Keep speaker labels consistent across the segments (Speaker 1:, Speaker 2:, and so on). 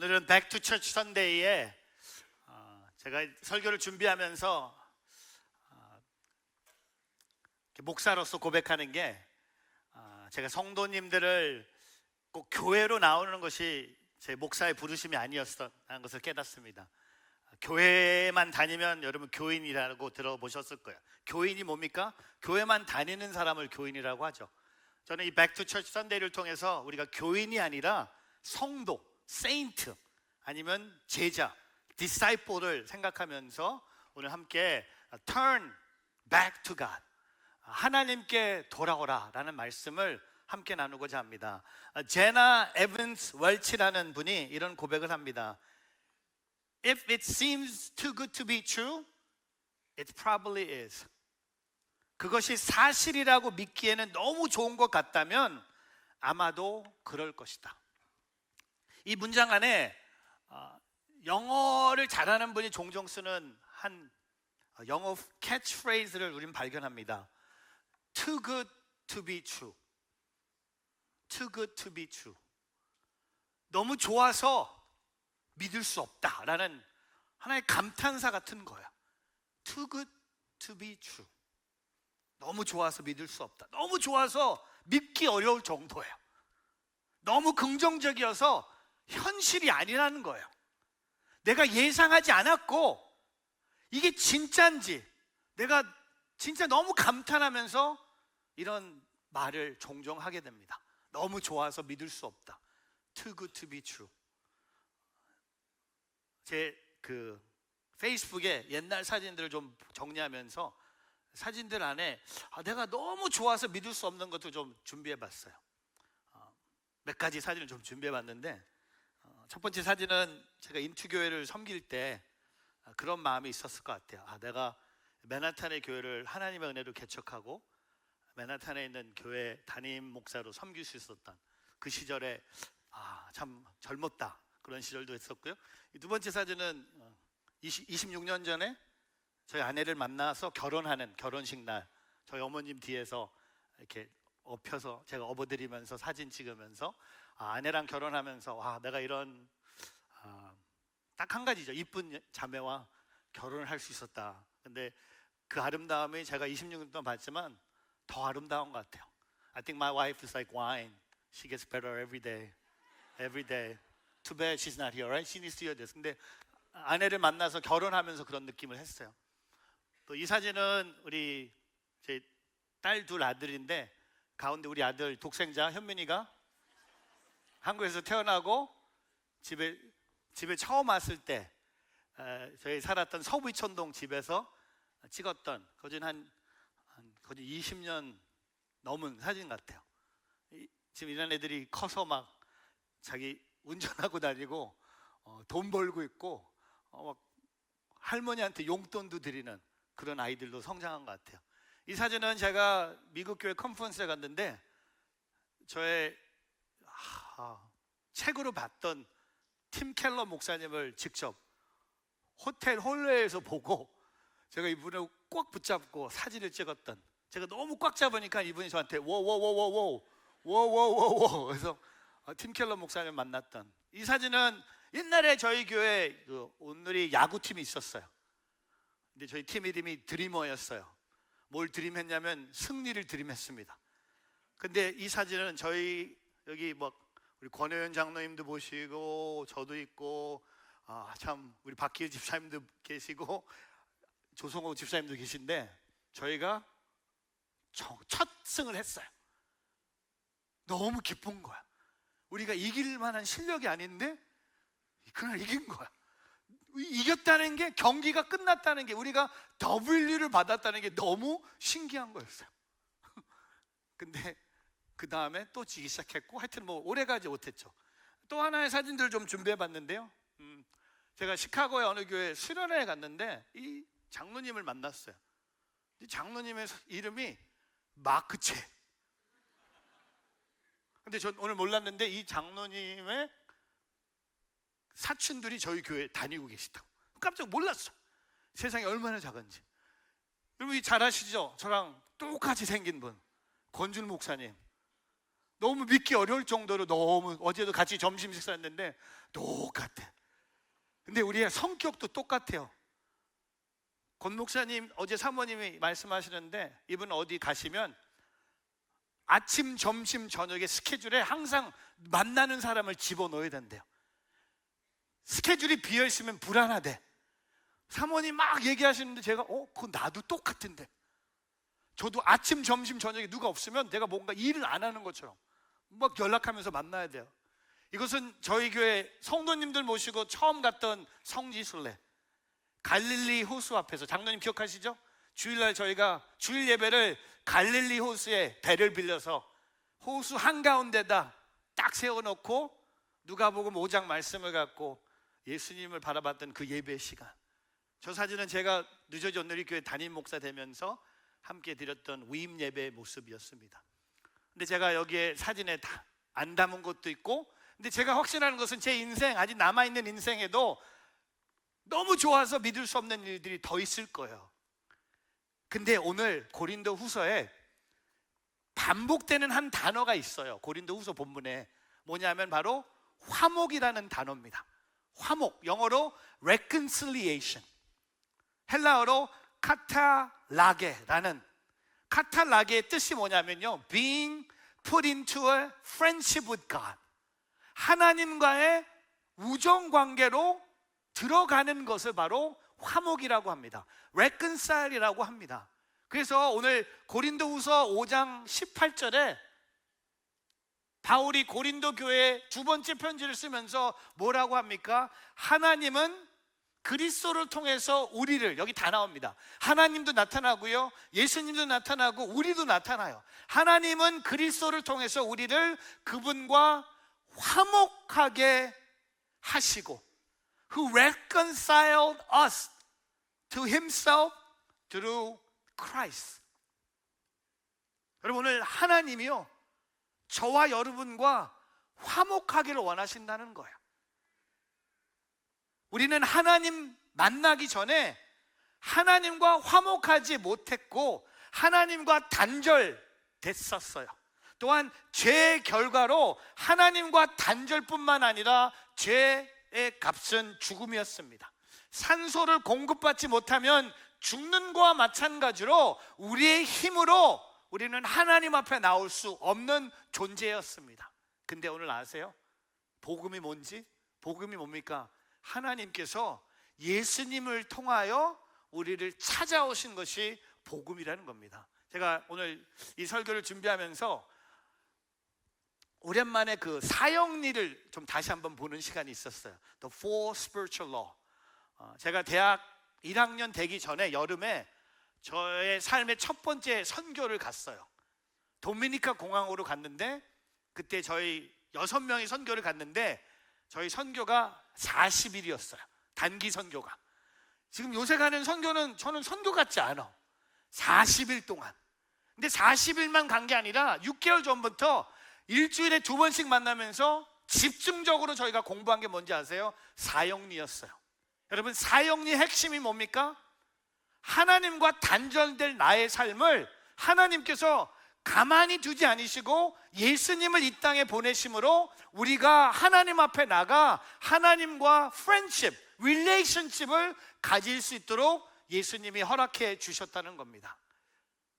Speaker 1: 오늘은 Back to Church Sunday에 제가 설교를 준비하면서 목사로서 고백하는 게 제가 성도님들을 꼭 교회로 나오는 것이 제 목사의 부르심이 아니었다는 것을 깨닫습니다. 교회만 다니면 여러분 교인이라고 들어보셨을 거예요. 교인이 뭡니까? 교회만 다니는 사람을 교인이라고 하죠. 저는 이 Back to Church Sunday를 통해서 우리가 교인이 아니라 성도, 세인트 아니면 제자, disciple를 생각하면서 오늘 함께 turn back to God, 하나님께 돌아오라 라는 말씀을 함께 나누고자 합니다. 제나 에반스 웰치라는 분이 이런 고백을 합니다. If it seems too good to be true, it probably is. 그것이 사실이라고 믿기에는 너무 좋은 것 같다면 아마도 그럴 것이다. 이 문장 안에 영어를 잘하는 분이 종종 쓰는 한 영어 캐치프레이즈를 우린 발견합니다. Too good to be true. Too good to be true. 너무 좋아서 믿을 수 없다라는 하나의 감탄사 같은 거야. Too good to be true. 너무 좋아서 믿을 수 없다. 너무 좋아서 믿기 어려울 정도예요. 너무 긍정적이어서 현실이 아니라는 거예요. 내가 예상하지 않았고 이게 진짜인지 내가 진짜 너무 감탄하면서 이런 말을 종종 하게 됩니다. 너무 좋아서 믿을 수 없다. Too good to be true. 제 페이스북에 옛날 사진들을 좀 정리하면서 사진들 안에 내가 너무 좋아서 믿을 수 없는 것도 좀 준비해 봤어요. 몇 가지 사진을 좀 준비해 봤는데 첫 번째 사진은 제가 인투교회를 섬길 때 그런 마음이 있었을 것 같아요. 내가 맨하탄의 교회를 하나님의 은혜로 개척하고 맨하탄에 있는 교회 담임 목사로 섬길 수 있었던 그 시절에 참 젊었다 그런 시절도 있었고요. 두 번째 사진은 26년 전에 저희 아내를 만나서 결혼하는 결혼식 날 저희 어머님 뒤에서 이렇게 엎혀서 제가 업어드리면서 사진 찍으면서 아내랑 결혼하면서 내가 이런 딱 한 가지죠. 이쁜 자매와 결혼을 할 수 있었다. 근데 그 아름다움이 제가 26년 동안 봤지만 더 아름다운 것 같아요. I think my wife is like wine. She gets better every day. Every day. Too bad she's not here, right? She needs to hear this. 근데 아내를 만나서 결혼하면서 그런 느낌을 했어요. 또 이 사진은 우리 제 딸 둘 아들인데 가운데 우리 아들 독생자 현민이가 한국에서 태어나고 집에 처음 왔을 때 저희 살았던 서부이천동 집에서 찍었던 거진 거진 20년 넘은 사진 같아요. 지금 이런 애들이 커서 막 자기 운전하고 다니고 돈 벌고 있고 막 할머니한테 용돈도 드리는 그런 아이들로 성장한 것 같아요. 이 사진은 제가 미국 교회 컨퍼런스에 갔는데 저의 책으로 봤던 팀 켈러 목사님을 직접 호텔 홀로에서 보고 제가 이분을 꽉 붙잡고 사진을 찍었던, 제가 너무 꽉 잡으니까 이분이 저한테 워워워워워워워워워 그래서 팀 켈러 목사님을 만났던 이 사진은 옛날에 저희 교회 온누리 야구팀이 있었어요. 근데 저희 팀 이름이 드리머였어요. 뭘 드림했냐면 승리를 드림했습니다. 근데 이 사진은 저희 여기 우리 권혜연 장로님도 보시고 저도 있고 참 우리 박기일 집사님도 계시고 조성호 집사님도 계신데 저희가 첫 승을 했어요. 너무 기쁜 거야. 우리가 이길 만한 실력이 아닌데 그날 이긴 거야. 이겼다는 게, 경기가 끝났다는 게, 우리가 W를 받았다는 게 너무 신기한 거였어요. 근데 그 다음에 또 지기 시작했고 하여튼 오래가지 못했죠. 또 하나의 사진들 좀 준비해 봤는데요. 제가 시카고의 어느 교회 수련회에 갔는데 이 장로님을 만났어요. 이 장로님의 이름이 마크체. 근데 전 오늘 몰랐는데 이 장로님의 사촌들이 저희 교회에 다니고 계시다고. 깜짝 몰랐어. 세상이 얼마나 작은지. 여러분 잘 아시죠? 저랑 똑같이 생긴 분 권준 목사님. 너무 믿기 어려울 정도로 너무, 어제도 같이 점심 식사했는데 똑같아. 근데 우리의 성격도 똑같아요. 권 목사님 어제 사모님이 말씀하시는데, 이분 어디 가시면 아침, 점심, 저녁에 스케줄에 항상 만나는 사람을 집어넣어야 된대요. 스케줄이 비어있으면 불안하대. 사모님 막 얘기하시는데 제가 그건 나도 똑같은데, 저도 아침, 점심, 저녁에 누가 없으면 내가 뭔가 일을 안 하는 것처럼 막 연락하면서 만나야 돼요. 이것은 저희 교회 성도님들 모시고 처음 갔던 성지순례, 갈릴리 호수 앞에서, 장로님 기억하시죠? 주일날 저희가 주일 예배를 갈릴리 호수에 배를 빌려서 호수 한가운데다 딱 세워놓고 누가복음 5장 말씀을 갖고 예수님을 바라봤던 그 예배 시간. 저 사진은 제가 뉴저지 온누리 교회 담임 목사 되면서 함께 드렸던 위임 예배의 모습이었습니다. 근데 제가 여기에 사진에 다 안 담은 것도 있고, 근데 제가 확신하는 것은 제 인생, 아직 남아있는 인생에도 너무 좋아서 믿을 수 없는 일들이 더 있을 거예요. 근데 오늘 고린도 후서에 반복되는 한 단어가 있어요. 고린도 후서 본문에 뭐냐면 바로 화목이라는 단어입니다. 화목, 영어로 reconciliation, 헬라어로 카탈라게라는, 카탈라게의 뜻이 뭐냐면요, being put into a friendship with God, 하나님과의 우정관계로 들어가는 것을 바로 화목이라고 합니다. reconcile이라고 합니다. 그래서 오늘 고린도후서 5장 18절에 바울이 고린도 교회에 두 번째 편지를 쓰면서 뭐라고 합니까? 하나님은 그리스도를 통해서 우리를, 여기 다 나옵니다. 하나님도 나타나고요, 예수님도 나타나고 우리도 나타나요. 하나님은 그리스도를 통해서 우리를 그분과 화목하게 하시고, who reconciled us to himself through Christ. 여러분, 오늘 하나님이요, 저와 여러분과 화목하기를 원하신다는 거예요. 우리는 하나님 만나기 전에 하나님과 화목하지 못했고 하나님과 단절됐었어요. 또한 죄의 결과로 하나님과 단절뿐만 아니라 죄의 값은 죽음이었습니다. 산소를 공급받지 못하면 죽는 거와 마찬가지로 우리의 힘으로 우리는 하나님 앞에 나올 수 없는 존재였습니다. 근데 오늘 아세요? 복음이 뭔지? 복음이 뭡니까? 하나님께서 예수님을 통하여 우리를 찾아오신 것이 복음이라는 겁니다. 제가 오늘 이 설교를 준비하면서 오랜만에 그 사형리를 좀 다시 한번 보는 시간이 있었어요. The Four Spiritual Law. 제가 대학 1학년 되기 전에 여름에 저의 삶의 첫 번째 선교를 갔어요. 도미니카 공항으로 갔는데, 그때 저희 6명이 선교를 갔는데 저희 선교가 40일이었어요. 단기 선교가. 지금 요새 가는 선교는 저는 선교 같지 않아. 40일 동안. 근데 40일만 간 게 아니라 6개월 전부터 일주일에 2번씩 만나면서 집중적으로 저희가 공부한 게 뭔지 아세요? 사형리였어요. 여러분, 사형리의 핵심이 뭡니까? 하나님과 단절될 나의 삶을 하나님께서 가만히 두지 않으시고 예수님을 이 땅에 보내심으로 우리가 하나님 앞에 나가 하나님과 프렌드십, 릴레이션십을 가질 수 있도록 예수님이 허락해 주셨다는 겁니다.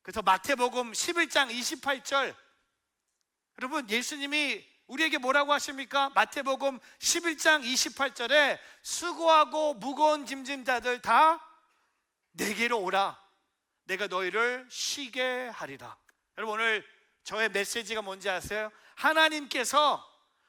Speaker 1: 그래서 마태복음 11장 28절, 여러분, 예수님이 우리에게 뭐라고 하십니까? 마태복음 11장 28절에 수고하고 무거운 짐진 자들 다 내게로 오라, 내가 너희를 쉬게 하리라. 여러분, 오늘 저의 메시지가 뭔지 아세요? 하나님께서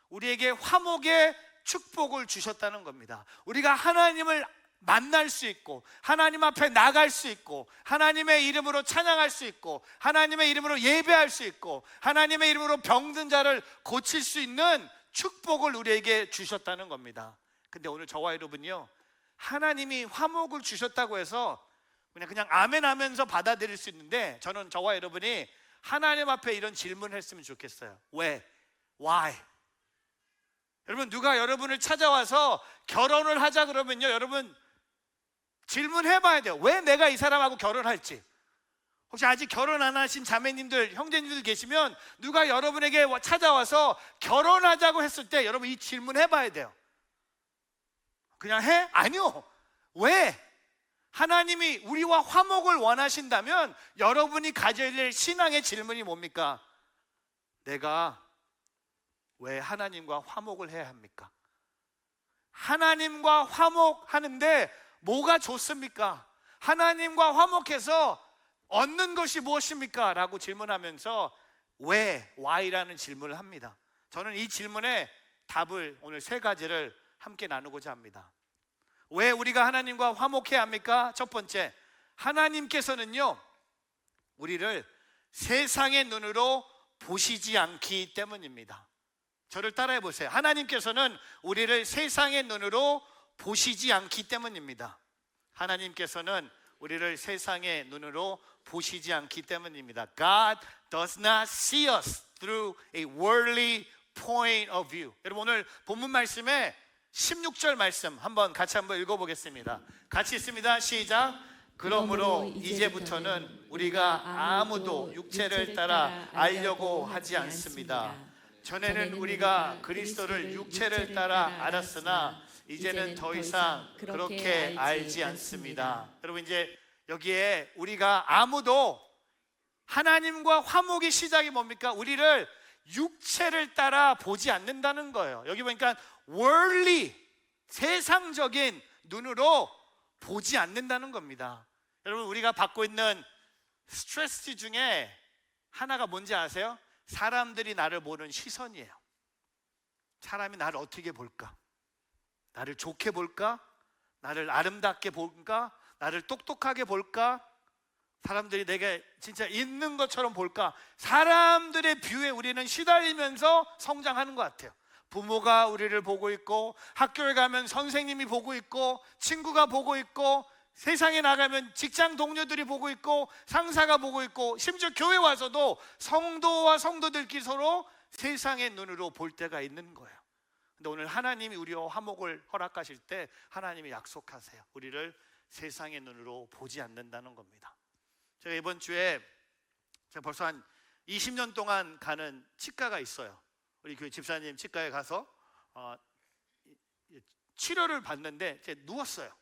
Speaker 1: 우리에게 화목의 축복을 주셨다는 겁니다. 우리가 하나님을 만날 수 있고 하나님 앞에 나갈 수 있고 하나님의 이름으로 찬양할 수 있고 하나님의 이름으로 예배할 수 있고 하나님의 이름으로 병든 자를 고칠 수 있는 축복을 우리에게 주셨다는 겁니다. 근데 오늘 저와 여러분요, 하나님이 화목을 주셨다고 해서 그냥 아멘 하면서 받아들일 수 있는데, 저는 저와 여러분이 하나님 앞에 이런 질문을 했으면 좋겠어요. 왜? Why? 여러분, 누가 여러분을 찾아와서 결혼을 하자 그러면요, 여러분 질문해 봐야 돼요. 왜 내가 이 사람하고 결혼할지, 혹시 아직 결혼 안 하신 자매님들, 형제님들 계시면 누가 여러분에게 찾아와서 결혼하자고 했을 때 여러분 이 질문 해봐야 돼요. 그냥 해? 아니요. 왜? 하나님이 우리와 화목을 원하신다면 여러분이 가져야 될 신앙의 질문이 뭡니까? 내가 왜 하나님과 화목을 해야 합니까? 하나님과 화목하는데 뭐가 좋습니까? 하나님과 화목해서 얻는 것이 무엇입니까? 라고 질문하면서 왜? Why라는 질문을 합니다. 저는 이 질문에 답을 오늘 세 가지를 함께 나누고자 합니다. 왜 우리가 하나님과 화목해야 합니까? 첫 번째, 하나님께서는요 우리를 세상의 눈으로 보시지 않기 때문입니다. 저를 따라해 보세요. 하나님께서는 우리를 세상의 눈으로 보시지 않기 때문입니다. 하나님께서는 우리를 세상의 눈으로 보시지 않기 때문입니다. God does not see us through a worldly point of view. 여러분 오늘 본문 말씀에 16절 말씀 같이 한번 읽어보겠습니다. 같이 있습니다. 시작. 그러므로 이제부터는 우리가 아무도 육체를 따라 알려고 하지 않습니다. 전에는 우리가 그리스도를 육체를 따라 알았으나 이제는 더 이상 그렇게 알지 않습니다. 여러분 이제 여기에 우리가 아무도 하나님과 화목의 시작이 뭡니까? 우리를 육체를 따라 보지 않는다는 거예요. 여기 보니까 worldly, 세상적인 눈으로 보지 않는다는 겁니다. 여러분 우리가 받고 있는 스트레스 중에 하나가 뭔지 아세요? 사람들이 나를 보는 시선이에요. 사람이 나를 어떻게 볼까? 나를 좋게 볼까? 나를 아름답게 볼까? 나를 똑똑하게 볼까? 사람들이 내게 진짜 있는 것처럼 볼까? 사람들의 뷰에 우리는 시달리면서 성장하는 것 같아요. 부모가 우리를 보고 있고, 학교에 가면 선생님이 보고 있고, 친구가 보고 있고, 세상에 나가면 직장 동료들이 보고 있고, 상사가 보고 있고, 심지어 교회 와서도 성도와 성도들끼리 서로 세상의 눈으로 볼 때가 있는 거예요. 근데 오늘 하나님이 우리와 화목을 허락하실 때 하나님이 약속하세요. 우리를 세상의 눈으로 보지 않는다는 겁니다. 제가 이번 주에 제가 벌써 한 20년 동안 가는 치과가 있어요. 우리 교회 집사님 치과에 가서 치료를 받는데 제가 누웠어요.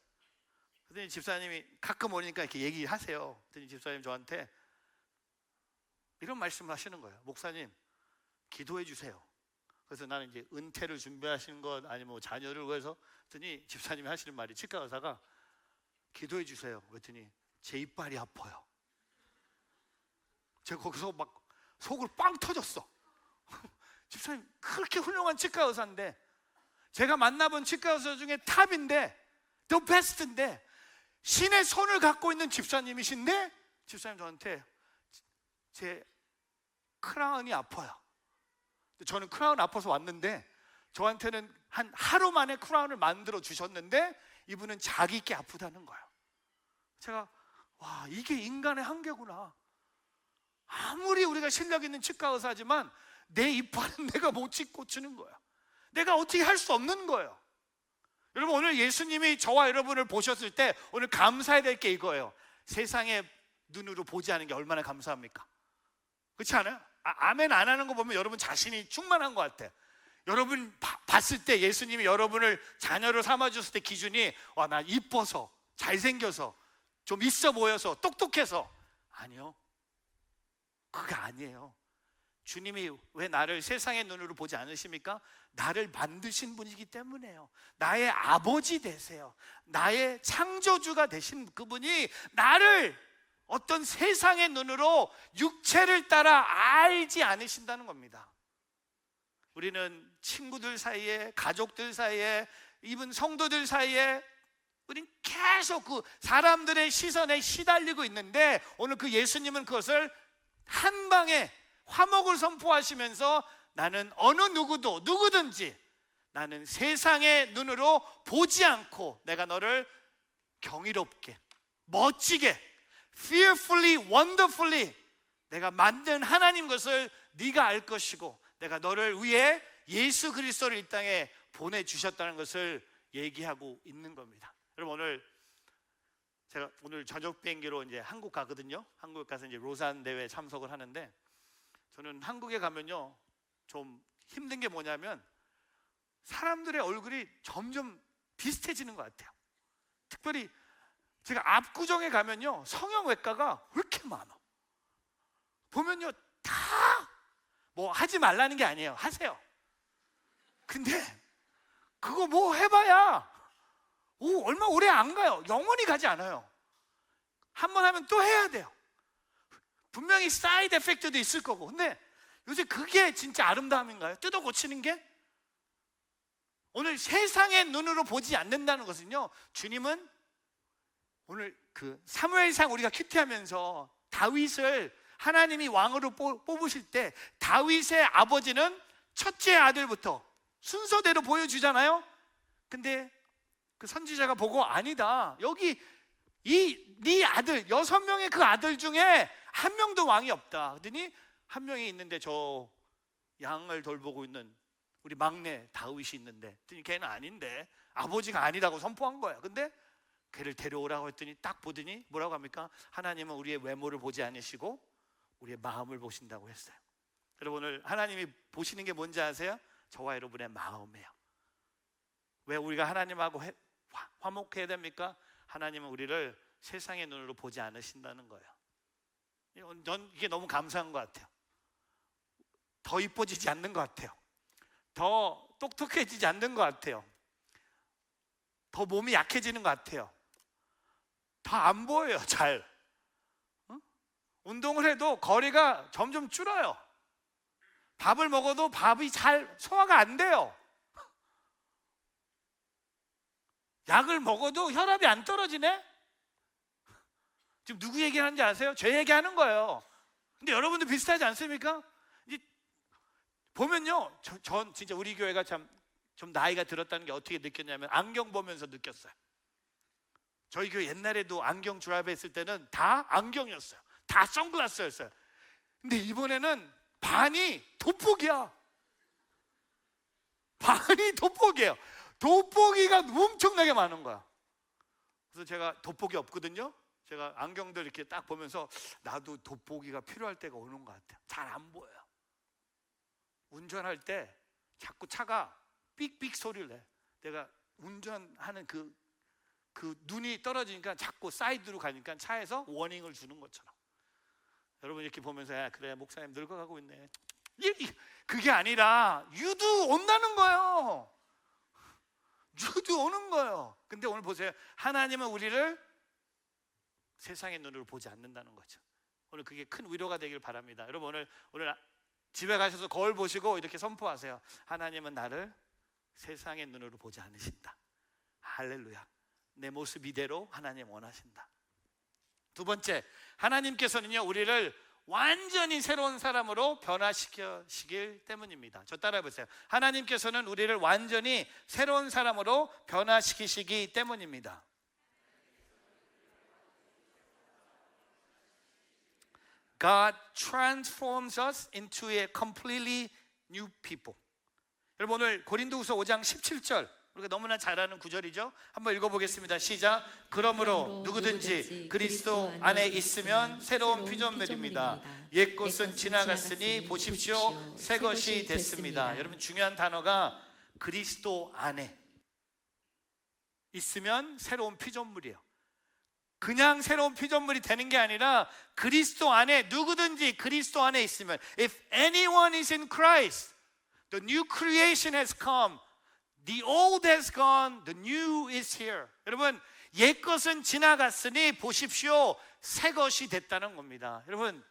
Speaker 1: 그랬더니 집사님이 가끔 오니까 이렇게 얘기하세요. 그랬더니 집사님 저한테 이런 말씀을 하시는 거예요. 목사님 기도해 주세요. 그래서 나는 이제 은퇴를 준비하시는 것 아니면 뭐 자녀를 위해서 그랬더니 집사님이 하시는 말이, 치과 의사가 기도해 주세요. 그랬더니 제 이빨이 아파요. 제가 거기서 막 속을 빵 터졌어. 집사님 그렇게 훌륭한 치과 의사인데, 제가 만나본 치과 의사 중에 탑인데, 더 베스트인데, 신의 손을 갖고 있는 집사님이신데 집사님 저한테 제 크라운이 아파요. 저는 크라운 아파서 왔는데 저한테는 한 하루 만에 크라운을 만들어 주셨는데 이분은 자기 게 아프다는 거예요. 제가 와, 이게 인간의 한계구나. 아무리 우리가 실력 있는 치과 의사지만 내 이빨은 내가 못 고치는 거야. 내가 어떻게 할 수 없는 거예요. 여러분 오늘 예수님이 저와 여러분을 보셨을 때 오늘 감사해야 될 게 이거예요. 세상의 눈으로 보지 않은 게 얼마나 감사합니까? 그렇지 않아요? 아멘 안 하는 거 보면 여러분 자신이 충만한 것 같아요. 여러분 봤을 때 예수님이 여러분을 자녀로 삼아주셨을 때 기준이 와, 나 이뻐서 잘생겨서 좀 있어 보여서 똑똑해서, 아니요, 그거 아니에요. 주님이 왜 나를 세상의 눈으로 보지 않으십니까? 나를 만드신 분이기 때문에요. 나의 아버지 되세요. 나의 창조주가 되신 그분이 나를 어떤 세상의 눈으로 육체를 따라 알지 않으신다는 겁니다. 우리는 친구들 사이에, 가족들 사이에, 이분 성도들 사이에 우린 계속 그 사람들의 시선에 시달리고 있는데 오늘 그 예수님은 그것을 한 방에 화목을 선포하시면서 나는 어느 누구든지 나는 세상의 눈으로 보지 않고 내가 너를 경이롭게, 멋지게, fearfully, wonderfully 내가 만든 하나님 것을 네가 알 것이고 내가 너를 위해 예수 그리스도를 이 땅에 보내주셨다는 것을 얘기하고 있는 겁니다. 여러분 오늘 제가 오늘 저녁 비행기로 이제 한국 가거든요. 한국 가서 이제 로산 대회 참석을 하는데, 저는 한국에 가면요 좀 힘든 게 뭐냐면 사람들의 얼굴이 점점 비슷해지는 것 같아요. 특별히 제가 압구정에 가면요 성형외과가 왜 이렇게 많아? 보면요 다 뭐 하지 말라는 게 아니에요. 하세요. 근데 그거 뭐 해봐야 얼마 오래 안 가요. 영원히 가지 않아요. 한 번 하면 또 해야 돼요. 분명히 사이드 에펙트도 있을 거고. 근데 요새 그게 진짜 아름다움인가요? 뜯어 고치는 게? 오늘 세상의 눈으로 보지 않는다는 것은요, 주님은 오늘 그 사무엘상 우리가 큐티하면서 다윗을 하나님이 왕으로 뽑으실 때 다윗의 아버지는 첫째 아들부터 순서대로 보여주잖아요. 근데 그 선지자가 보고 아니다, 여기 네 아들 6명의 그 아들 중에 한 명도 왕이 없다. 그랬더니 한 명이 있는데 저 양을 돌보고 있는 우리 막내 다윗이 있는데, 그랬더니 걔는 아닌데, 아버지가 아니라고 선포한 거야. 근데 걔를 데려오라고 했더니 딱 보더니 뭐라고 합니까? 하나님은 우리의 외모를 보지 않으시고 우리의 마음을 보신다고 했어요. 여러분, 오늘 하나님이 보시는 게 뭔지 아세요? 저와 여러분의 마음이에요. 왜 우리가 하나님하고 화목해야 됩니까? 하나님은 우리를 세상의 눈으로 보지 않으신다는 거예요. 전 이게 너무 감사한 것 같아요. 더 이뻐지지 않는 것 같아요. 더 똑똑해지지 않는 것 같아요. 더 몸이 약해지는 것 같아요. 더 안 보여요, 잘. 운동을 해도 거리가 점점 줄어요. 밥을 먹어도 밥이 잘 소화가 안 돼요. 약을 먹어도 혈압이 안 떨어지네? 지금 누구 얘기하는지 아세요? 제 얘기하는 거예요. 근데 여러분도 비슷하지 않습니까? 이제 보면요, 전 진짜 우리 교회가 참 좀 나이가 들었다는 게 어떻게 느꼈냐면 안경 보면서 느꼈어요. 저희 교회 옛날에도 안경 졸업했을 때는 다 안경이었어요. 다 선글라스였어요. 근데 이번에는 반이 돋보기야. 반이 돋보기예요. 돋보기가 엄청나게 많은 거야. 그래서 제가 돋보기 없거든요. 제가 안경들 이렇게 딱 보면서 나도 돋보기가 필요할 때가 오는 것 같아요. 잘 안 보여요. 운전할 때 자꾸 차가 삑삑 소리를 내. 내가 운전하는 그 눈이 떨어지니까 자꾸 사이드로 가니까 차에서 워닝을 주는 것처럼. 여러분 이렇게 보면서 야, 그래 목사님 늙어가고 있네. 그게 아니라 유두 온다는 거예요. 유두 오는 거예요. 근데 오늘 보세요. 하나님은 우리를 세상의 눈으로 보지 않는다는 거죠. 오늘 그게 큰 위로가 되길 바랍니다. 여러분 오늘 집에 가셔서 거울 보시고 이렇게 선포하세요. 하나님은 나를 세상의 눈으로 보지 않으신다. 할렐루야. 내 모습 이대로 하나님 원하신다. 두 번째, 하나님께서는요 우리를 완전히 새로운 사람으로 변화시키시길 때문입니다. 저 따라해 보세요. 하나님께서는 우리를 완전히 새로운 사람으로 변화시키시기 때문입니다. God transforms us into a completely new people. 여러분 오늘 고린도후서 5장 17절 우리가 너무나 잘 아는 구절이죠. 한번 읽어보겠습니다. 시작. 그러므로 누구든지 그리스도 안에 있으면 새로운 피조물입니다. 옛것은 지나갔으니 보십시오 새 것이 됐습니다. 여러분 중요한 단어가 그리스도 안에 있으면 새로운 피조물이에요. 그냥 새로운 피조물이 되는 게 아니라 그리스도 안에, 누구든지 그리스도 안에 있으면, if anyone is in Christ, the new creation has come. The old has gone, the new is here. 여러분, 옛 것은 지나갔으니 보십시오 새 것이 됐다는 겁니다. 여러분,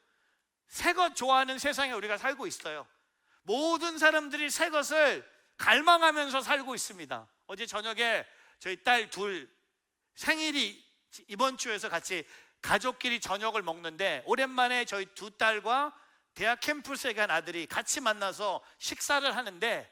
Speaker 1: 새 것 좋아하는 세상에 우리가 살고 있어요. 모든 사람들이 새 것을 갈망하면서 살고 있습니다. 어제 저녁에 저희 딸 둘 생일이 이번 주에서 같이 가족끼리 저녁을 먹는데, 오랜만에 저희 두 딸과 대학 캠퍼스에 간 아들이 같이 만나서 식사를 하는데,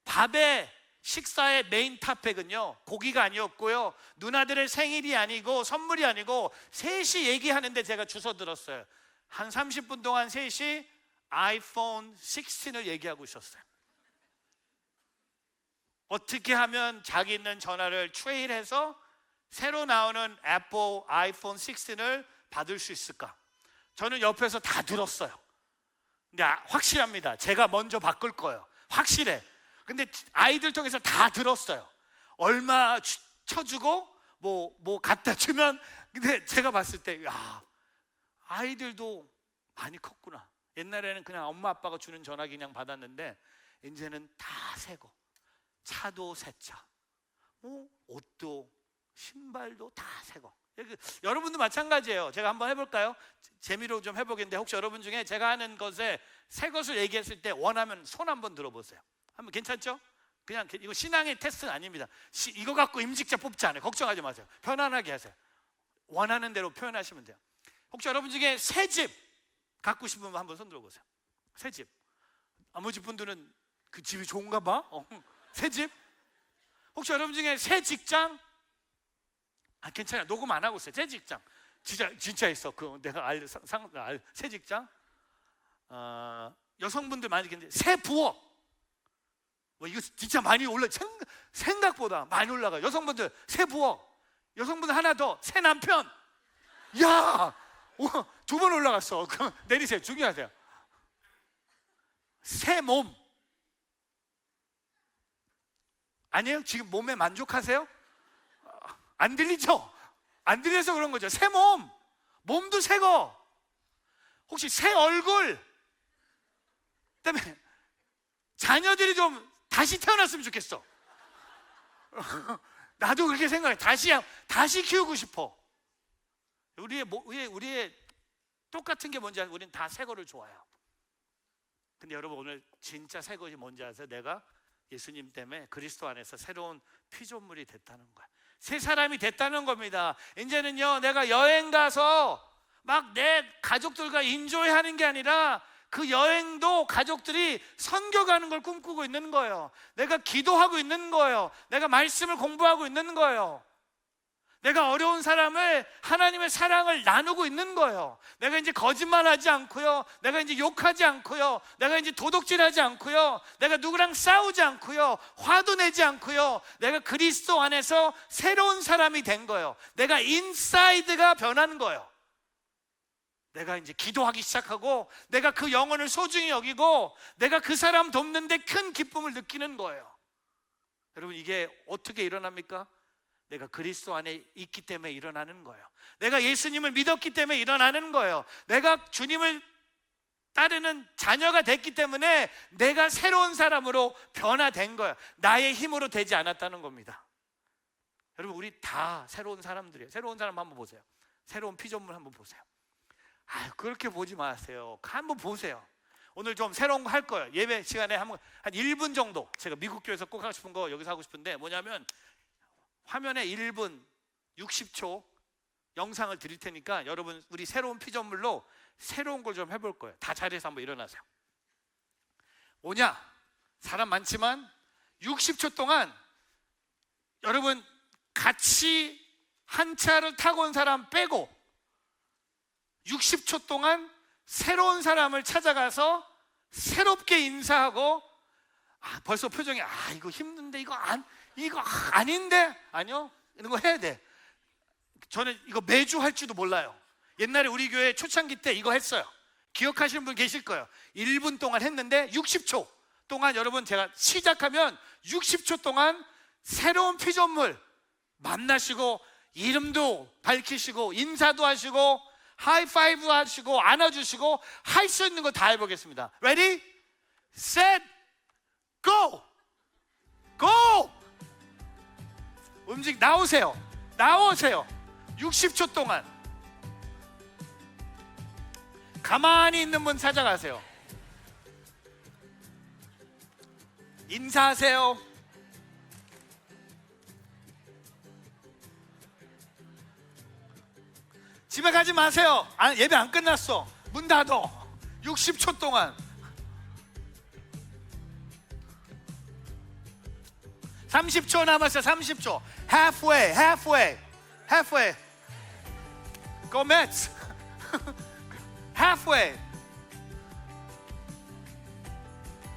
Speaker 1: 밥에 식사의 메인 탑백은요 고기가 아니었고요, 누나들의 생일이 아니고 선물이 아니고 셋이 얘기하는데 제가 주워 들었어요. 한 30분 동안 셋이 아이폰 16을 얘기하고 있었어요. 어떻게 하면 자기 있는 전화를 트레이드해서 새로 나오는 애플 아이폰 16을 받을 수 있을까? 저는 옆에서 다 들었어요. 근데 확실합니다. 제가 먼저 바꿀 거예요. 확실해. 근데 아이들 통해서 다 들었어요. 얼마 쳐주고 뭐 갖다 주면. 근데 제가 봤을 때 야, 아이들도 많이 컸구나. 옛날에는 그냥 엄마 아빠가 주는 전화기 그냥 받았는데 이제는 다 새거. 차도 새 차, 옷도 신발도 다 새거. 여러분도 마찬가지예요. 제가 한번 해볼까요? 재미로 좀 해보겠는데, 혹시 여러분 중에 제가 하는 것에 새 것을 얘기했을 때 원하면 손 한번 들어보세요. 한번 괜찮죠? 그냥 이거 신앙의 테스트는 아닙니다. 이거 갖고 임직자 뽑지 않아요. 걱정하지 마세요. 편안하게 하세요. 원하는 대로 표현하시면 돼요. 혹시 여러분 중에 새 집 갖고 싶은 분 한번 손 들어보세요. 새 집. 나머지 분들은 그 집이 좋은가 봐? 새 집? 혹시 여러분 중에 새 직장? 괜찮아요. 녹음 안 하고 있어요. 새 직장. 진짜 있어. 내가 새 직장? 여성분들 많이 계는데 새 부업. 이거 진짜 많이 생각보다 많이 올라가요. 여성분들 새 부업. 여성분들 하나 더, 새 남편. 야, 2번 올라갔어. 그럼 내리세요. 중요하세요. 새 몸. 아니에요? 지금 몸에 만족하세요? 안 들리죠? 안 들려서 그런 거죠. 새 몸. 몸도 새거. 혹시 새 얼굴. 그다음에 자녀들이 좀 다시 태어났으면 좋겠어. 나도 그렇게 생각해. 다시 키우고 싶어. 우리의 똑같은 게 뭔지 알아요? 우리는 다 새 거를 좋아해요. 근데 여러분, 오늘 진짜 새 것이 뭔지 아세요? 내가 예수님 때문에 그리스도 안에서 새로운 피조물이 됐다는 거야. 새 사람이 됐다는 겁니다. 이제는요, 내가 여행 가서 막 내 가족들과 인조이하는 게 아니라 그 여행도 가족들이 선교 가는 걸 꿈꾸고 있는 거예요. 내가 기도하고 있는 거예요. 내가 말씀을 공부하고 있는 거예요. 내가 어려운 사람을 하나님의 사랑을 나누고 있는 거예요. 내가 이제 거짓말하지 않고요. 내가 이제 욕하지 않고요. 내가 이제 도둑질하지 않고요. 내가 누구랑 싸우지 않고요. 화도 내지 않고요. 내가 그리스도 안에서 새로운 사람이 된 거예요. 내가 인사이드가 변한 거예요. 내가 이제 기도하기 시작하고 내가 그 영혼을 소중히 여기고 내가 그 사람 돕는데 큰 기쁨을 느끼는 거예요. 여러분, 이게 어떻게 일어납니까? 내가 그리스도 안에 있기 때문에 일어나는 거예요. 내가 예수님을 믿었기 때문에 일어나는 거예요. 내가 주님을 따르는 자녀가 됐기 때문에 내가 새로운 사람으로 변화된 거예요. 나의 힘으로 되지 않았다는 겁니다. 여러분, 우리 다 새로운 사람들이에요. 새로운 사람 한번 보세요. 새로운 피조물 한번 보세요. 그렇게 보지 마세요. 한번 보세요. 오늘 좀 새로운 거 할 거예요. 예배 시간에 한 1분 정도. 제가 미국 교회에서 꼭 하고 싶은 거 여기서 하고 싶은데, 뭐냐면 화면에 1분 60초 영상을 드릴 테니까 여러분, 우리 새로운 피조물로 새로운 걸 좀 해볼 거예요. 다 자리에서 한번 일어나세요. 뭐냐? 사람 많지만 60초 동안 여러분 같이 한 차를 타고 온 사람 빼고 60초 동안 새로운 사람을 찾아가서 새롭게 인사하고, 벌써 표정이 이거 힘든데, 이거 아닌데, 아니요, 이런 거 해야 돼. 저는 이거 매주 할 줄도 몰라요. 옛날에 우리 교회 초창기 때 이거 했어요. 기억하시는 분 계실 거예요. 1분 동안 했는데 60초 동안 여러분, 제가 시작하면 60초 동안 새로운 피조물 만나시고 이름도 밝히시고 인사도 하시고 하이파이브 하시고 안아주시고 할 수 있는 거 다 해보겠습니다. Ready? Set? Go! Go! 나오세요. 60초 동안 가만히 있는 분 찾아가세요. 인사하세요. 집에 가지 마세요. 예배 안 끝났어. 문 닫어. 60초 동안. 30초 남았어요. 30초. Halfway. Go Mets. Halfway.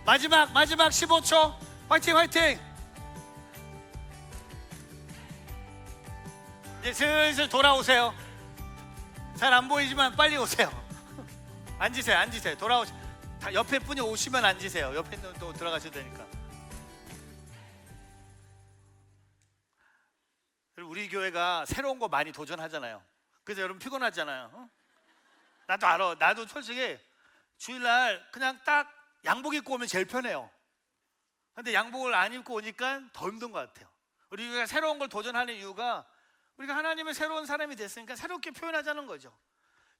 Speaker 1: 마지막 15초. 화이팅. 이제 슬슬 돌아오세요. 잘 안 보이지만 빨리 오세요. 앉으세요, 앉으세요. 돌아오세요. 다 옆에 분이 오시면 앉으세요. 옆에 분은 또 들어가셔도 되니까. 우리 교회가 새로운 거 많이 도전하잖아요. 그래서 여러분 피곤하잖아요. 어? 나도 알아. 나도 솔직히 주일날 그냥 딱 양복 입고 오면 제일 편해요. 근데 양복을 안 입고 오니까 더 힘든 것 같아요. 우리가 새로운 걸 도전하는 이유가 우리가 하나님의 새로운 사람이 됐으니까 새롭게 표현하자는 거죠.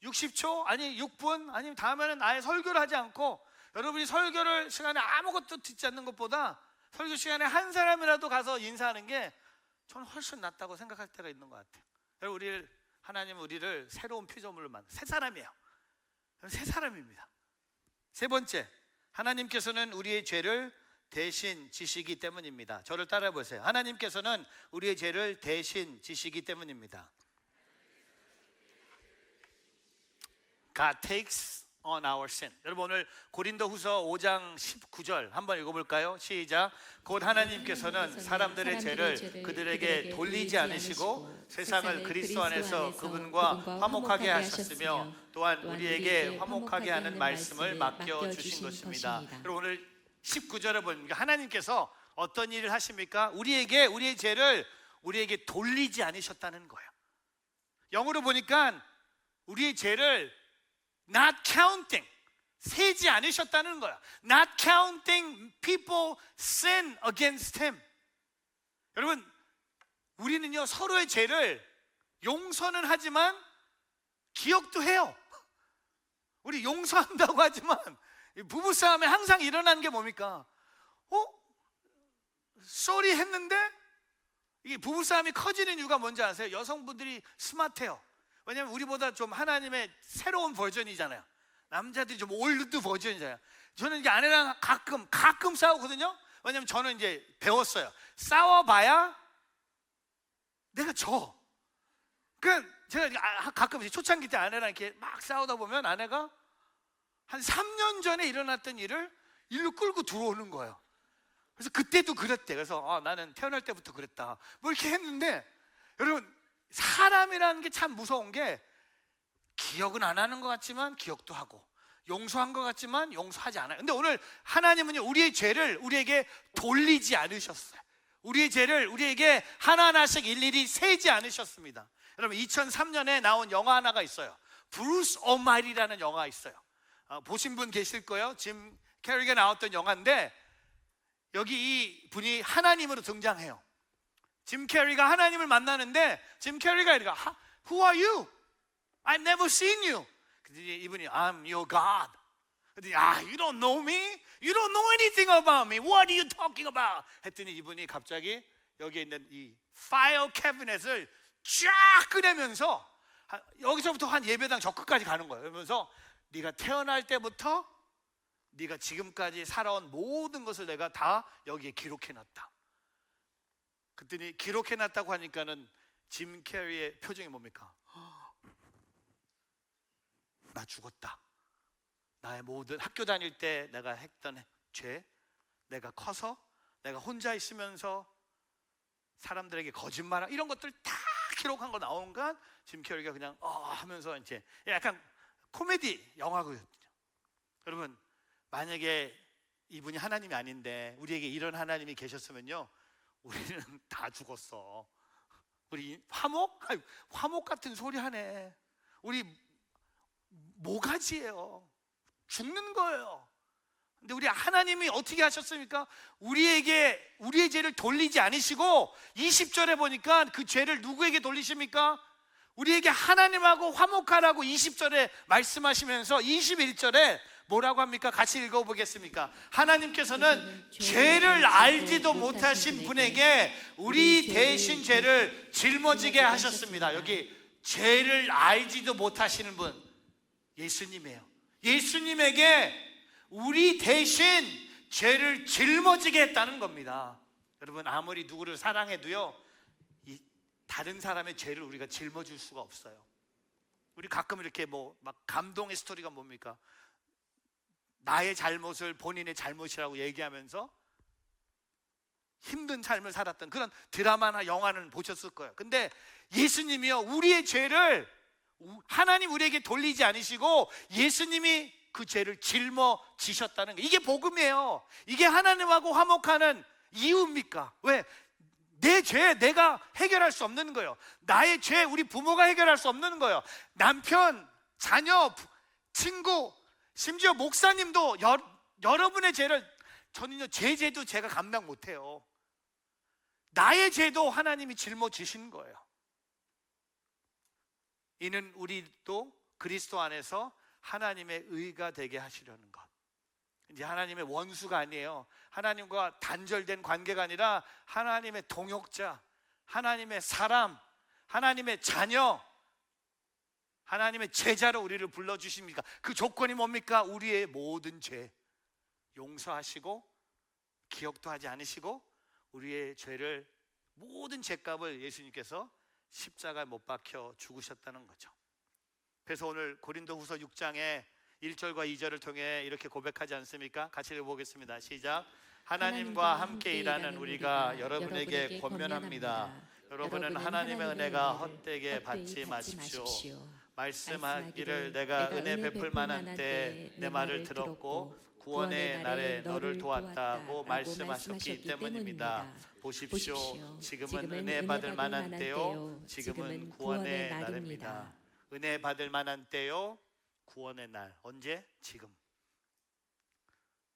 Speaker 1: 60초 아니 6분 아니면 다음에는 아예 설교를 하지 않고 여러분이 설교를 시간에 아무것도 듣지 않는 것보다 설교 시간에 한 사람이라도 가서 인사하는 게 저는 훨씬 낫다고 생각할 때가 있는 것 같아요. 여러분 하나님은 우리를 새로운 피조물로 만든 새 사람이에요. 새 사람입니다. 세 번째, 하나님께서는 우리의 죄를 대신 지시기 때문입니다. 저를 따라 보세요. 하나님께서는 우리의 죄를 대신 지시기 때문입니다. God takes on our sin. 여러분 오늘 고린도후서 5장 19절 한번 읽어볼까요? 시작. 곧 하나님께서는 사람들의 죄를 그들에게 돌리지 않으시고 세상을 그리스도 안에서 그분과 화목하게 하셨으며 또한 우리에게 화목하게 하는 말씀을 맡겨주신 것입니다. 여러분 오늘 19절에 보니까 하나님께서 어떤 일을 하십니까? 우리의 죄를 우리에게 돌리지 않으셨다는 거예요. 영어로 보니까 우리의 죄를 not counting, 세지 않으셨다는 거야. Not counting people sin against him. 여러분 우리는요 서로의 죄를 용서는 하지만 기억도 해요. 우리 용서한다고 하지만 부부싸움에 항상 일어나는 게 뭡니까? 쏘리 했는데 이게 부부싸움이 커지는 이유가 뭔지 아세요? 여성분들이 스마트해요. 왜냐하면 우리보다 좀 하나님의 새로운 버전이잖아요. 남자들이 좀 올드 버전이잖아요. 저는 이제 아내랑 가끔 싸우거든요. 왜냐하면 저는 이제 배웠어요. 싸워봐야 내가 져. 그러니까 제가 가끔 초창기 때 아내랑 이렇게 막 싸우다 보면 아내가 한 3년 전에 일어났던 일을 일로 끌고 들어오는 거예요. 그래서 그때도 그랬대. 그래서 나는 태어날 때부터 그랬다. 뭐 이렇게 했는데 여러분 사람이라는 게 참 무서운 게 기억은 안 하는 것 같지만 기억도 하고 용서한 것 같지만 용서하지 않아요. 근데 오늘 하나님은요 우리의 죄를 우리에게 돌리지 않으셨어요. 우리의 죄를 우리에게 하나하나씩 일일이 세지 않으셨습니다. 여러분 2003년에 나온 영화 하나가 있어요. 브루스 오마이리라는 영화가 있어요. 보신 분 계실 거예요. 짐 캐리가 나왔던 영화인데 여기 이 분이 하나님으로 등장해요. 짐 캐리가 하나님을 만나는데 짐 캐리가 이래가 Who are you? I've never seen you. 이분이 I'm your God. You don't know me? You don't know anything about me. What are you talking about? 했더니 이분이 갑자기 여기에 있는 이 파이어 캐비넷을 쫙 꺼내면서 여기서부터 한 예배당 저 끝까지 가는 거예요. 그러면서 네가 태어날 때부터 네가 지금까지 살아온 모든 것을 내가 다 여기에 기록해놨다. 그랬더니 기록해놨다고 하니까는 짐 캐리의 표정이 뭡니까? 나 죽었다. 나의 모든 학교 다닐 때 내가 했던 죄, 내가 커서 내가 혼자 있으면서 사람들에게 거짓말 이런 것들 다 기록한 거 나오니까 짐 캐리가 그냥 하면서 이제 약간 코미디 영화거든요. 여러분 만약에 이분이 하나님이 아닌데 우리에게 이런 하나님이 계셨으면요 우리는 다 죽었어. 우리 화목 같은 소리 하네. 우리 모가지예요. 죽는 거예요. 근데 우리 하나님이 어떻게 하셨습니까? 우리의 죄를 돌리지 않으시고 20절에 보니까 그 죄를 누구에게 돌리십니까? 우리에게 하나님하고 화목하라고 20절에 말씀하시면서 21절에 뭐라고 합니까? 같이 읽어보겠습니까? 하나님께서는 죄를 알지도 못하신 분에게 우리 대신 죄를 짊어지게 하셨습니다. 여기 죄를 알지도 못하시는 분 예수님이에요. 예수님에게 우리 대신 죄를 짊어지게 했다는 겁니다. 여러분 아무리 누구를 사랑해도요 다른 사람의 죄를 우리가 짊어질 수가 없어요. 우리 가끔 이렇게 막 감동의 스토리가 뭡니까? 나의 잘못을 본인의 잘못이라고 얘기하면서 힘든 삶을 살았던 그런 드라마나 영화는 보셨을 거예요. 근데 예수님이요, 우리의 죄를 하나님 우리에게 돌리지 않으시고 예수님이 그 죄를 짊어지셨다는 거예요. 이게 복음이에요. 이게 하나님하고 화목하는 이유입니까? 왜? 내 죄 내가 해결할 수 없는 거예요. 나의 죄 우리 부모가 해결할 수 없는 거예요. 남편, 자녀, 친구, 심지어 목사님도 여러분의 죄를, 저는요 제 죄도 제가 감당 못해요. 나의 죄도 하나님이 짊어지신 거예요. 이는 우리도 그리스도 안에서 하나님의 의가 되게 하시려는 것. 이제 하나님의 원수가 아니에요. 하나님과 단절된 관계가 아니라 하나님의 동역자, 하나님의 사람, 하나님의 자녀, 하나님의 제자로 우리를 불러주십니까? 그 조건이 뭡니까? 우리의 모든 죄 용서하시고 기억도 하지 않으시고 우리의 죄를, 모든 죄값을 예수님께서 십자가에 못 박혀 죽으셨다는 거죠. 그래서 오늘 고린도후서 6장에 1절과 2절을 통해 이렇게 고백하지 않습니까? 같이 읽어보겠습니다. 시작. 하나님과 함께 일하는 우리가 여러분에게 권면합니다. 여러분은 하나님의 은혜가 헛되게 받지 마십시오. 말씀하기를 내가 은혜 베풀 만한 때 내 말을 들었고 구원의 날에 너를 도왔다고 말씀하셨기 때문입니다. 보십시오. 지금은 은혜 받을 만한 때요, 지금은 구원의 날입니다. 은혜 받을 만한 때요, 구원의 날. 언제? 지금.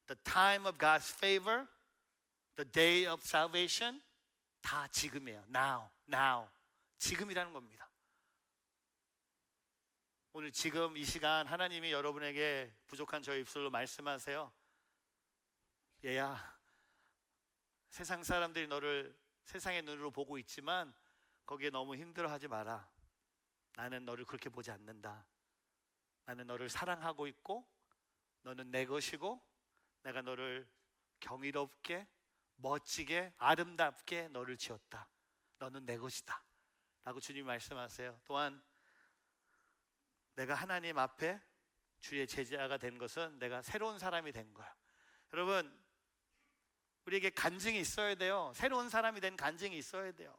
Speaker 1: The time of God's favor, the day of salvation, 다 지금이에요. Now. 지금이라는 겁니다. 오늘 지금 이 시간 하나님이 여러분에게 부족한 저의 입술로 말씀하세요. 얘야, 세상 사람들이 너를 세상의 눈으로 보고 있지만 거기에 너무 힘들어하지 마라. 나는 너를 그렇게 보지 않는다. 나는 너를 사랑하고 있고 너는 내 것이고 내가 너를 경이롭게 멋지게 아름답게 너를 지었다. 너는 내 것이다 라고 주님이 말씀하세요. 또한 내가 하나님 앞에 주의 제자가 된 것은 내가 새로운 사람이 된 거야. 여러분, 우리에게 간증이 있어야 돼요. 새로운 사람이 된 간증이 있어야 돼요.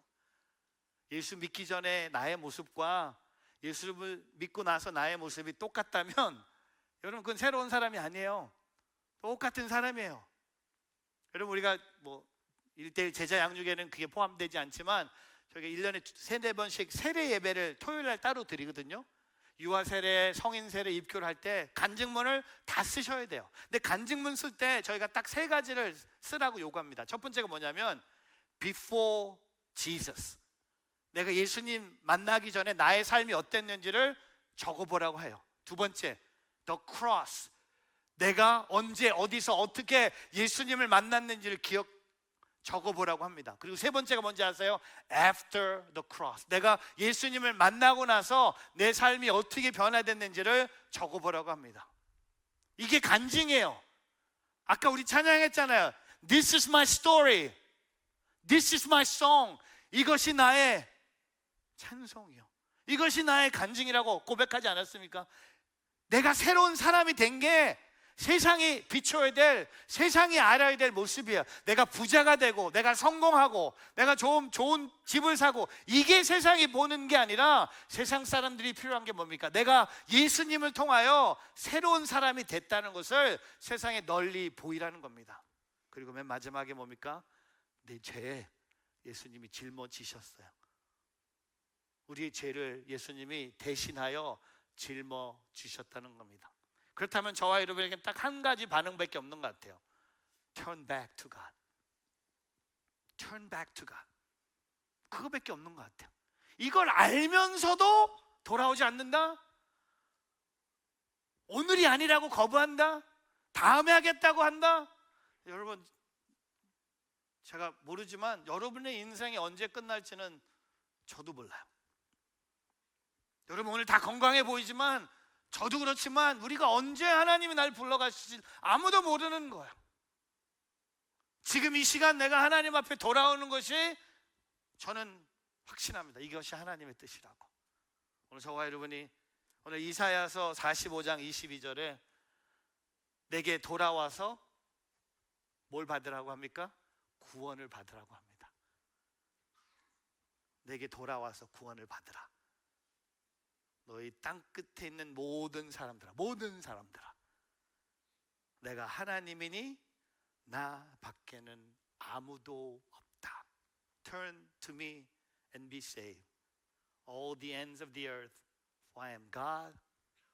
Speaker 1: 예수 믿기 전에 나의 모습과 예수를 믿고 나서 나의 모습이 똑같다면 여러분 그건 새로운 사람이 아니에요. 똑같은 사람이에요. 여러분 우리가 뭐 1대1 제자 양육에는 그게 포함되지 않지만 저희가 1년에 3-4번씩 세례 예배를 토요일날 따로 드리거든요. 유아 세례, 성인 세례, 입교를 할 때 간증문을 다 쓰셔야 돼요. 근데 간증문 쓸 때 저희가 딱 3가지를 쓰라고 요구합니다. 첫 번째가 뭐냐면 Before Jesus, 내가 예수님 만나기 전에 나의 삶이 어땠는지를 적어보라고 해요. 두 번째, The Cross, 내가 언제 어디서 어떻게 예수님을 만났는지를 적어보라고 합니다. 그리고 세 번째가 뭔지 아세요? After the cross, 내가 예수님을 만나고 나서 내 삶이 어떻게 변화됐는지를 적어보라고 합니다. 이게 간증이에요. 아까 우리 찬양했잖아요. This is my story, This is my song. 이것이 나의 찬송이요, 이것이 나의 간증이라고 고백하지 않았습니까? 내가 새로운 사람이 된 게 세상이 비춰야 될, 세상이 알아야 될 모습이에요. 내가 부자가 되고 내가 성공하고 내가 좋은 집을 사고 이게 세상이 보는 게 아니라 세상 사람들이 필요한 게 뭡니까? 내가 예수님을 통하여 새로운 사람이 됐다는 것을 세상에 널리 보이라는 겁니다. 그리고 맨 마지막에 뭡니까? 내 죄 예수님이 짊어지셨어요. 우리의 죄를 예수님이 대신하여 짊어지셨다는 겁니다. 그렇다면 저와 여러분에게 딱 한 가지 반응밖에 없는 것 같아요. Turn back to God. Turn back to God. 그거밖에 없는 것 같아요. 이걸 알면서도 돌아오지 않는다? 오늘이 아니라고 거부한다? 다음에 하겠다고 한다? 여러분, 제가 모르지만 여러분의 인생이 언제 끝날지는 저도 몰라요. 여러분 오늘 다 건강해 보이지만 저도 그렇지만 우리가 언제 하나님이 날 불러가실지 아무도 모르는 거예요. 지금 이 시간 내가 하나님 앞에 돌아오는 것이 저는 확신합니다. 이것이 하나님의 뜻이라고. 오늘 저와 여러분이 오늘 이사야서 45장 22절에 내게 돌아와서 뭘 받으라고 합니까? 구원을 받으라고 합니다. 내게 돌아와서 구원을 받으라. 너희 땅 끝에 있는 모든 사람들아, 내가 하나님이니 나 밖에는 아무도 없다. Turn to me and be saved, all the ends of the earth, for I am God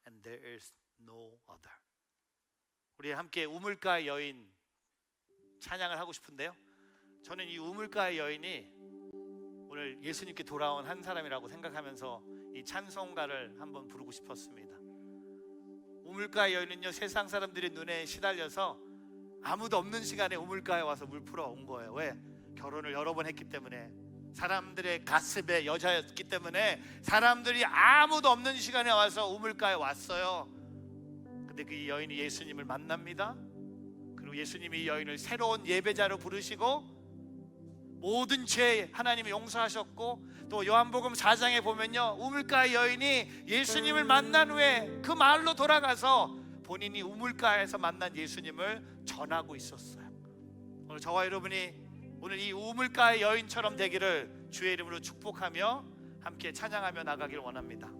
Speaker 1: and there is no other. 우리 함께 우물가의 여인 찬양을 하고 싶은데요, 저는 이 우물가의 여인이 오늘 예수님께 돌아온 한 사람이라고 생각하면서 이 찬송가를 한번 부르고 싶었습니다. 우물가의 여인은요, 세상 사람들의 눈에 시달려서 아무도 없는 시간에 우물가에 와서 물 풀어 온 거예요. 왜? 결혼을 여러 번 했기 때문에, 사람들의 가슴에 여자였기 때문에 사람들이 아무도 없는 시간에 와서 우물가에 왔어요. 근데 그 여인이 예수님을 만납니다. 그리고 예수님이 이 여인을 새로운 예배자로 부르시고 모든 죄 하나님이 용서하셨고, 또 요한복음 4장에 보면요, 우물가의 여인이 예수님을 만난 후에 그 마을로 돌아가서 본인이 우물가에서 만난 예수님을 전하고 있었어요. 오늘 저와 여러분이 오늘 이 우물가의 여인처럼 되기를 주의 이름으로 축복하며 함께 찬양하며 나가기를 원합니다.